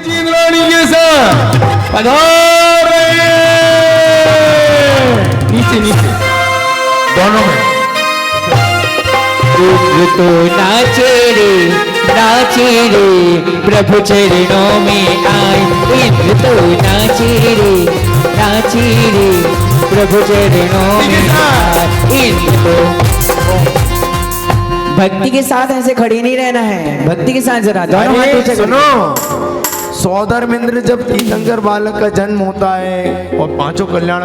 जीवरानी के साथ पधारे। नीचे नीचे दोनों में तो नाचे रे प्रभु चरणों में आए। इंद्र तो नाचे रे प्रभु चरणों में आए। इंद्र तो भक्ति के साथ ऐसे खड़ी नहीं रहना है, भक्ति के साथ जरा दोनों हाथ ऊंचे करो। सुनो, सौधर्मेंद्र जब तीर्थंकर बालक का जन्म होता है और पांचों कल्याण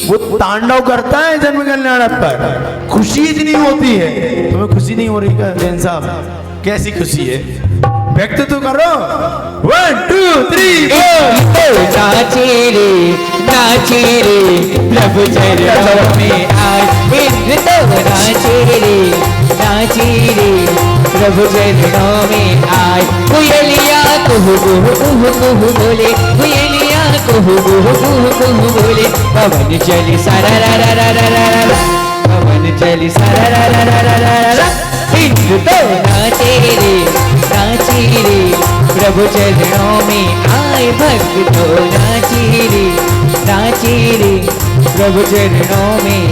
वो तांडव करता है जन्म कल्याण पर, खुशी इतनी होती है। तुम्हें खुशी नहीं हो रही क्या जैन साहब? कैसी खुशी है, व्यक्त तो करो। 1 2 3 4 नाचे रे प्रभु चरणों में आए। इंद्र तो नाचे रे प्रभु चरणों में आए। कुयलिया कुहू कुहू कुहू कुहू बोले, कुयलिया कुहू कुहू कुहू कुहू बोले। पवन चली सारा रा रा रा रा रा रा, पवन चली सारा रा रा रा रा रा रा। इंद्र तो नाचे रे प्रभु चरणों में आए। भक्त तो नाचे रे प्रभु चरणों में।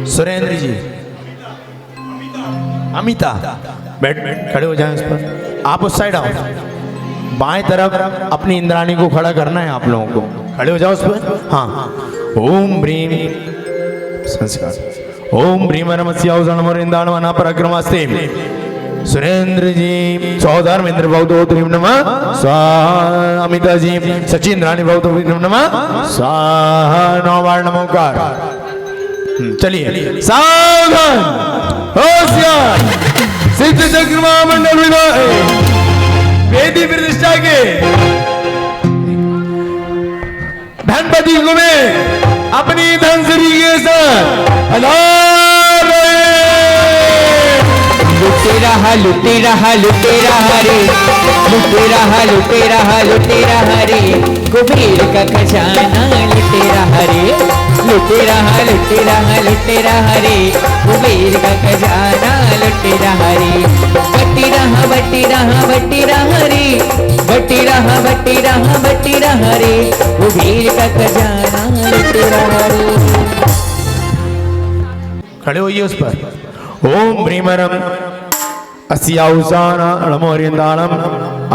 सुरेंद्र जी, अमिता बैठ खड़े हो जाएं उस पर। आप उस साइड आओ, बाएं तरफ अपनी इंद्राणी को खड़ा करना है आप लोगों को। खड़े हो जाओ उस पर। हाँ। ओम ब्रीम संस्कार। ओम ब्रीम नमस्यावरणमरिंदाणवना पराक्रमास्ते। सुरेंद्र जी सौधर्मेंद्र भवतोत्रीम नमः स्वाहा। अमिता जी सचिंद्राणी भवतोत्रीम नमः स्वाहा। 9 बार नमोकार। चलिए, सावधान, होशियार। सिद्ध चक्र महामंडल विदाई वेदी प्रतिष्ठा के धनपति को में अपनी धनसरी के साथ लुटे रहा रे, कुबेर का खजाना लुटे रहा रे, लुटे रहा रे, कुबेर का खजाना लुटे रहा रे। बटी रहा रे, कुबेर का खजाना लुटे रहा रे। खड़े होइए उस पर। ओम ब्रीमरम अस्याउसाना नमोरिंदाणम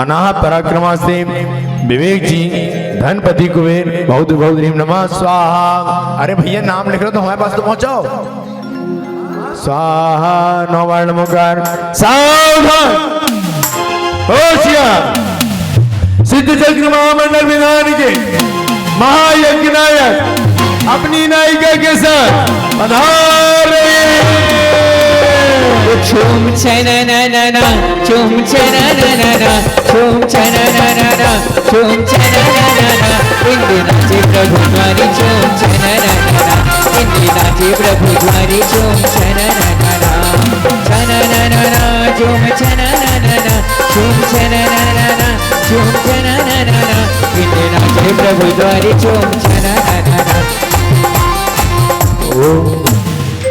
अनाह पराक्रमास्ते। विवेक जी धनपति कुबेर बहुत बहुत नमः स्वाहा। अरे भैया नाम लिख रहे हो तो हमारे पास तो पहुंचाओ। स्वाहा। 9 बार नमोकार। सावधान, होशियार। सिद्ध चक्र महामंडल विधान के महायज्ञ नायक अपनी नायिका के साथ पधारे। चूम छनननना, चूम छनननना, चूम छनननना, चूम छनननना। इंद्र नाचे प्रभु द्वारी चूम छनननना, इंद्र नाचे प्रभु द्वारी चूम छनननना, छनननना, चूम छनननना, चूम छनननना, चूम छनननना। इंद्र नाचे प्रभु द्वारी चूम छनननना।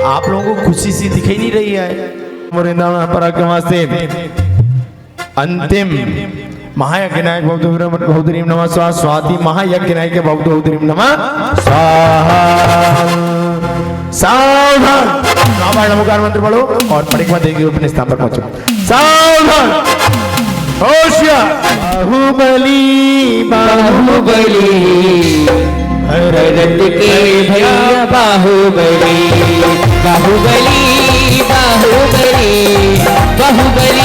आप लोगों को खुशी सी दिखाई नहीं रही है? पराक्रमास्ते अंतिम महायज्ञ नायक बहुतरीम नमः स्वाहा। स्वाति महायज्ञ नायक बहुतरीम नमः स्वाहा। सावधान, 9 बार नमोकार मंत्र पढ़ो और परिक्रमा देगी अपने स्थान पर पहुंचो। सावधान, होशियार। बाहुबली भरत के भैया बाहुबली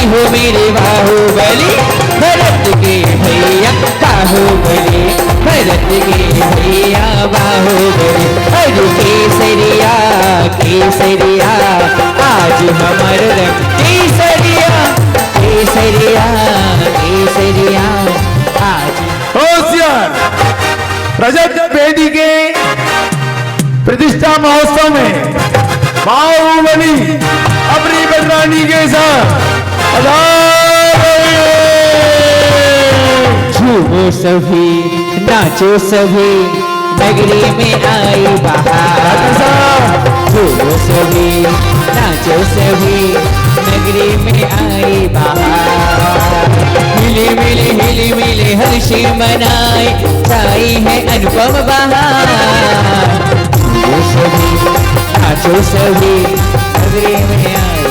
हो मेरे बाहुबली। भरत के भैया बाहुबली, भरत के भैया बाहुबली। अरे केसरिया आज हमार रंग केसरिया, रजत वेदी के प्रतिष्ठा महोत्सव में बाहुबली अपनी बदरानी के साथ झूमो सभी नाचो सभी नगरी में आई बहार। झूमो सभी नाचो सभी नगरी में आई बहार। मिले मिले मिले मिले हर्षी मनाए छाई है अनुपम बहार। झूमो सभी नाचो सभी नगरी में आई।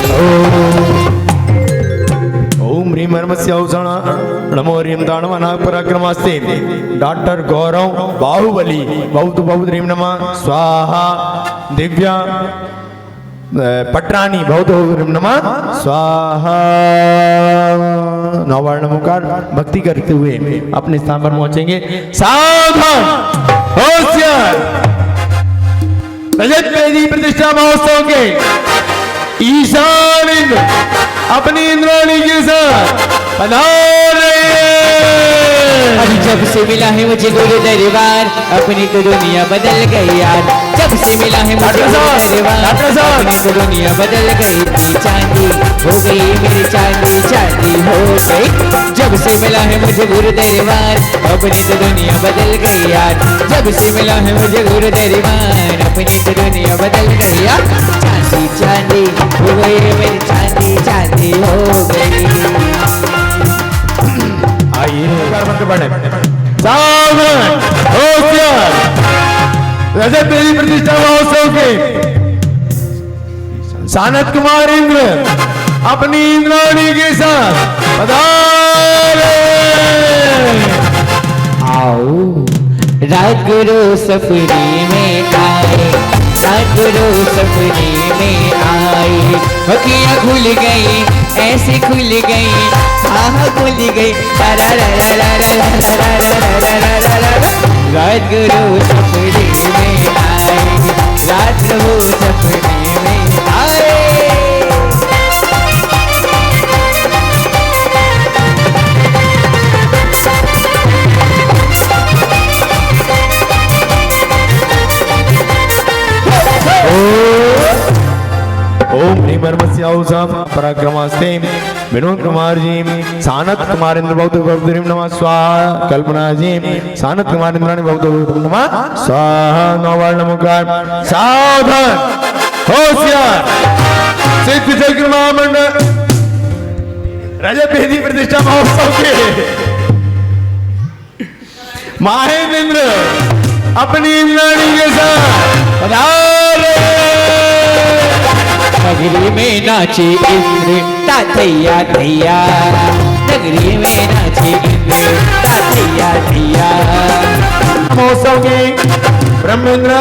ओम ह्रीं मर्मस्य औषण नमो ह्रीं दानव अनाग पराक्रमास्ते डॉक्टर गौरव बाहुबली बहुत बहुत ह्रीं नमः स्वाहा। दिव्या पटरानी बहुत बहुत ह्रीं नमः स्वाहा। नौवर्ण मुकार भक्ति करते हुए अपने स्थान पर पहुंचेंगे। सावधान होशियार। रजत वेदी प्रतिष्ठा महोत्सव के ईशान इंद्र अपनी इंद्राणी के साथ पधारे। अभी जब से मिला है मुझे गुरु दरबार अपनी तो दुनिया बदल गई यार। जब से मिला है मुझे गुरु दरबार अपनी तो दुनिया बदल गई। चांदी हो गई मेरी चांदी चांदी हो गई। जब से मिला है मुझे गुरु दरबार अपनी तो दुनिया बदल गई यार। जब से मिला है मुझे गुरु दरबार अपनी तो दुनिया बदल गई यार। चांदी चांदी हो गई मेरी चांदी चांदी हो गई। आइए बढ़े। सावधान होशियार। रजत वेदी प्रतिष्ठा महोत्सव के सानत कुमार इंद्र अपनी इंद्राणी के साथ पधारे। आओ राजगुरु सपने में आए। राजगुरु सपने में आए। अखियाँ खुल गई ऐसे खुल गई आह खुल गई। राजगुरु सपने में आए। राजगुरु सपने में आए। ओम ह्रीं मर्मस्य औषम पराक्रमास्ते विनोद कुमार जी सानत कुमार इंद्र बहुत बहुत ह्रीं नमः स्वाहा। कल्पना जी सानत कुमार इंद्राणी बहुत बहुत नमः स्वाहा। नौवर्ण मुकार। सावधान होशियार। सिद्ध चक्र महामंडल रजत वेदी प्रतिष्ठा महोत्सव के महेंद्र अपनी इंद्राणी के साथ पधारे। नगरी में नाचे इंद्र तातैया तैया। नगरी में नाचे इंद्र तातैया तैया। महोत्सव के ब्रह्मेंद्र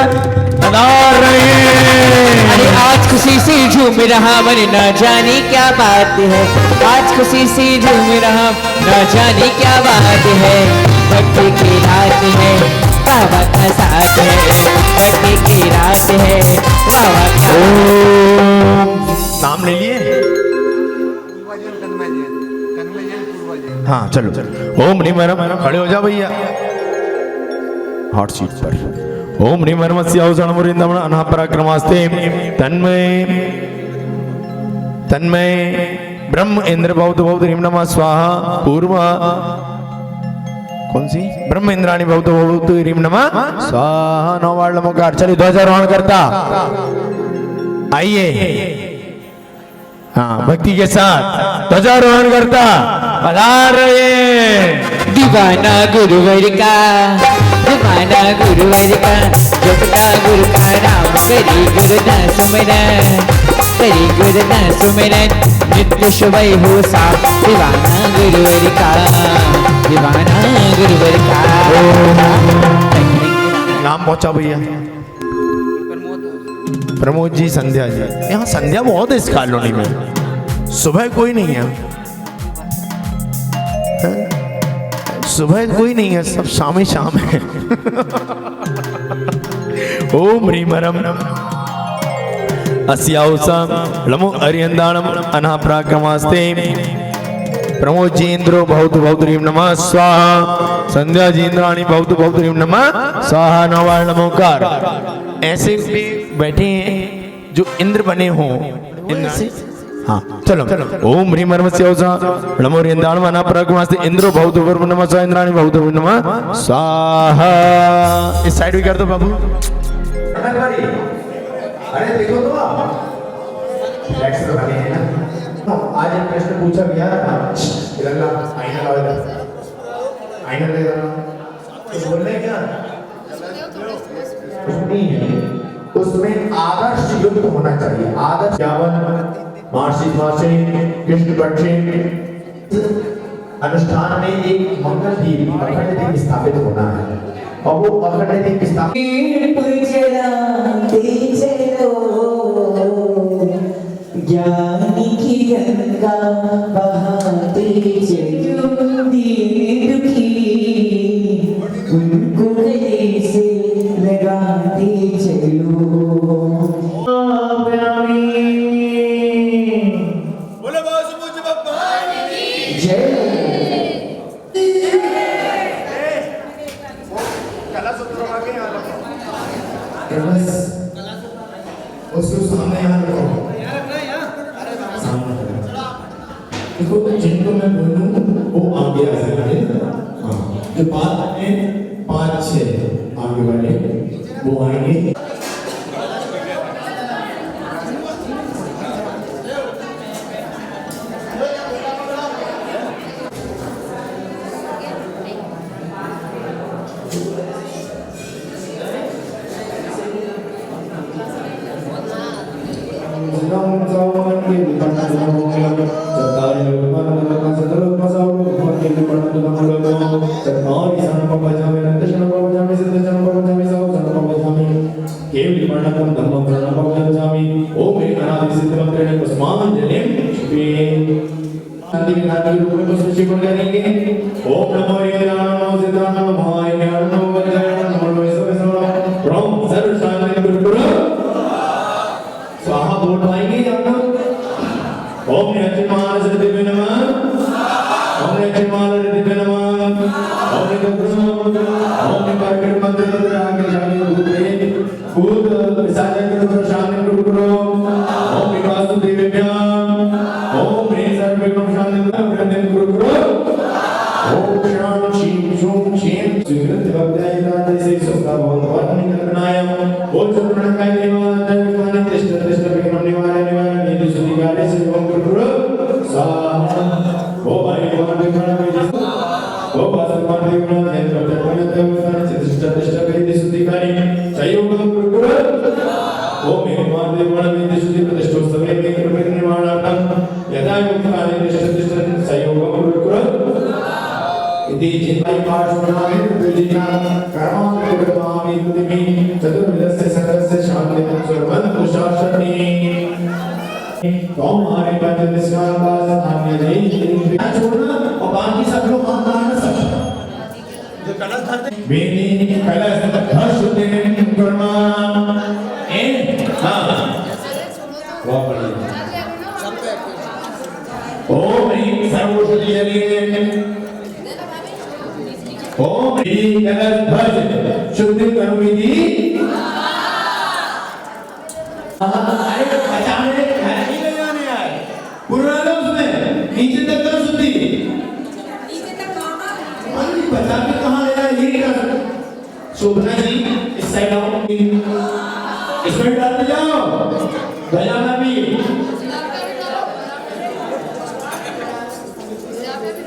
पधार रहे हैं। अरे आज खुशी से झूम रहा मन न जाने क्या बात है। आज खुशी से झूम रहा न जाने क्या बात है। भक्ति की रात है बाबा का साथ है। भक्ति की रात है बाबा का। नाम ले लिए। हाँ चलो ओम ह्रीं मरम खड़े हो जाओ भैया हॉट सीट पर। ओम ह्रीं मर्मस्य औषण मुरिंदम अनाः पराक्रमास्ते तन्मय तन्मय ब्रह्म इंद्र बहुत बहुत ह्रीं नमः स्वाहा। पूर्व कौन सी ब्रह्म इंद्राणी बहुत बहुत ह्रीं नमः स्वाहा। नौवर्ण मुकार। चलिए ध्वजारोहण करता आइए। हाँ भक्ति के साथ ध्वजारोहण करता पधार रहे। दीवाना गुरुवर का दीवाना गुरुवर का जपता गुरु का नाम करी गुरुदास सुमिरन करी गुरुदास सुमिरन नित्य शुभ हो सा। दीवाना गुरुवर का दीवाना गुरुवर का। नाम पहुंचा भैया। प्रमोद जी संध्या जी। यहाँ संध्या बहुत है इस कॉलोनी में। सुबह कोई नहीं है। सुबह कोई नहीं है सब शाम ही शाम है। ओम ह्रीं मरम अस्याउसम लमो अरियंदाणम अनाः पराक्रमास्ते प्रमोद जी इंद्रो बहुत बहुत ह्रीम नमः स्वाहा, संध्या जी इंद्राणी बहुत बहुत ह्रीम नमः स्वाहा, नवार नमोकार। ऐसे भी बैठे हैं जो इंद्र बने हों इंद्र। हाँ चलो ओम ह्रीम नमः ओसा नमो इंद्राण मना प्रगमास्ते इंद्रो बहुत बहुत नमः स्वाहा, इंद्राणी बहुत बहुत नमः स्वाहा। इस साइड भी कर दो बाबू। अरे देखो तो आप रिलैक्स करवाने हैं ना। आज एक प्रश्न पूछा गया था, तिरंगा आईना लाओ इधर, आईना ले जाना तो बोल रहे क्या कुछ नहीं है, उसमें आदर्श युक्त होना चाहिए। आदर्श यावन मार्सी मासे कृष्ण पक्षे अनुष्ठान में एक मंगल दीप अखंड दीप स्थापित होना है, और वो अखंड दीप स्थापित ज्ञान की गंगा बहाते चलो दीन दुखी, उनको गले से लगाते चलो। बोलो बाबा पूज्य बाबा जय कला सूत्र आगे यहाँ रखो, उसको सामने यहाँ रखो। देखो जिनको मैं बोलूं वो आगे आ सकते हैं। हाँ जो बात में 5-6 आगे वाले वो आएंगे। शोभना जी इस साइड आओ, इसमें डालते जाओ, बजाना भी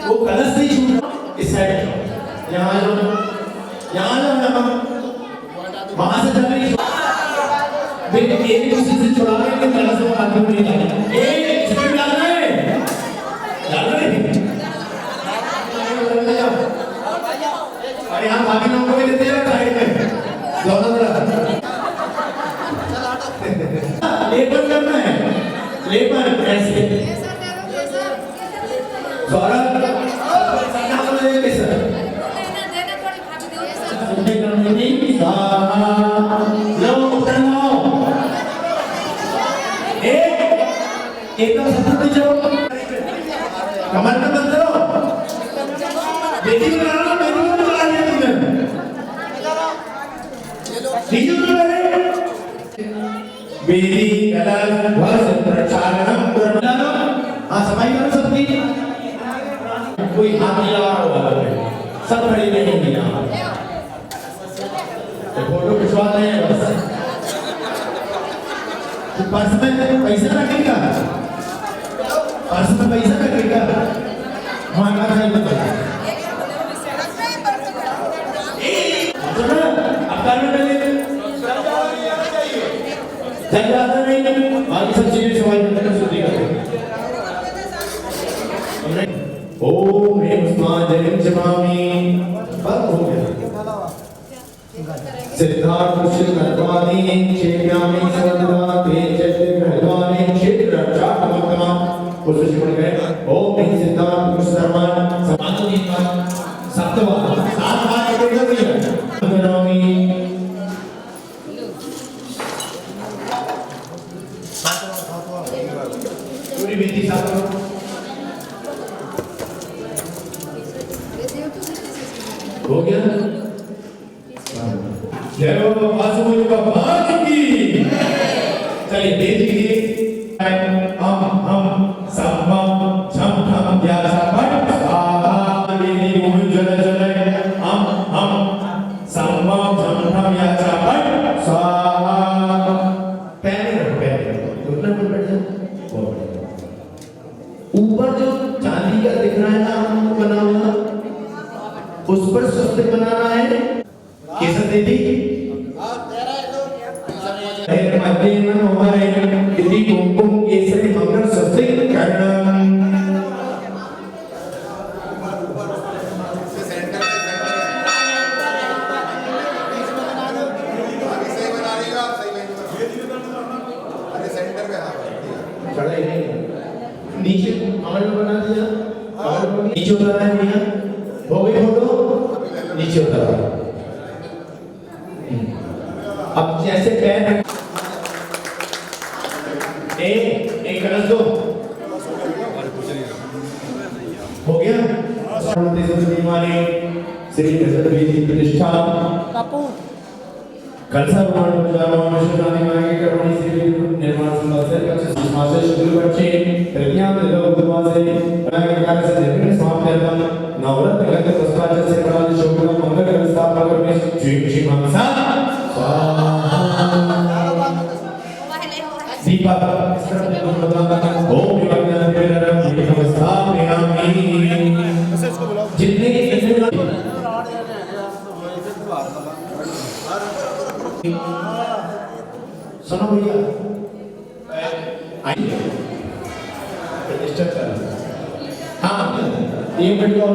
वो कलश नहीं छूट। इस साइड यहाँ जाओ, यहाँ वहां से चल रही एक दूसरे से छुड़ा रहे हैं, कलश वो आगे नहीं डालना, इसमें डालना है, डाल रहे और यहाँ बाकी लोगों को भी देते हैं साइड में दोनों तरफ लेबर करना है, लेबर ऐसे सौरभ एक बेटी बना रहा बेटी को बना लिया तुमने ठीक है बेटी कलश ध्वज प्रचारणम करना हाँ सफाई करो सबकी कोई हाथ नहीं लगा रहा होगा सब खड़े रहेंगे यहाँ फोटो खिंचवा रहे हैं बस तो पर्स में पैसा रखेगा पर्स में पैसा रखेगा हमारा नहीं पता अब कर में पहले चल जाता नहीं बाकी सब चीजें सवाल करने शुद्धि करते ओम ह्रीं स्मां जलिं जमामि बंद हो गया सिद्धार्थ शिवनाथवादी क्षेम्यामि सर्वदा ते चैत्य ग्रहवादी क्षेत्र रक्षात्मकमा उस शिवण गए ओम ह्रीं सिद्धार्थ सर्वं समाधि दीपा सप्तवा सात बार बोलना चाहिए अंगनामी पूरी बेटी साथ हो गया जय हो वासुदेव भगवान की चलिए तेज कीजिए हम सम्मम झम झम व्यासा पट स्वाहा देवी ओम जल जल हम सम्मम झम झम व्यासा पट स्वाहा पैर घुटने पर बैठ जाओ ऊपर जो चांदी का दिख रहा है ना हमको बना हुआ उस पर स्वस्तिक बनाना है केसर दे दी मध्य मन हमारे इति कुमकुम केसरी मंगल स्वस्तिक करणम नीचे अमल बना दिया नीचे उतारा है भैया हो गई फोटो नीचे उतारा अब जैसे पैर एक कलश दो हो गया श्री वेदी प्रतिष्ठा कलसा निर्माण संवत्सर मासे शुक्ल पक्षे तृतीयां बुधवासरे कार्य से निर्विघ्न समाप्त्यर्थम नवरत्न गंध पुष्पार्चन से प्रणाली शोभन मंगल व्यवस्थापक में श्री मंसा दीपक ओम विज्ञान प्रेरक नमस्तामि जितने सुनो भैया प्रतिष्ठा कर हाँ 1 मिनट और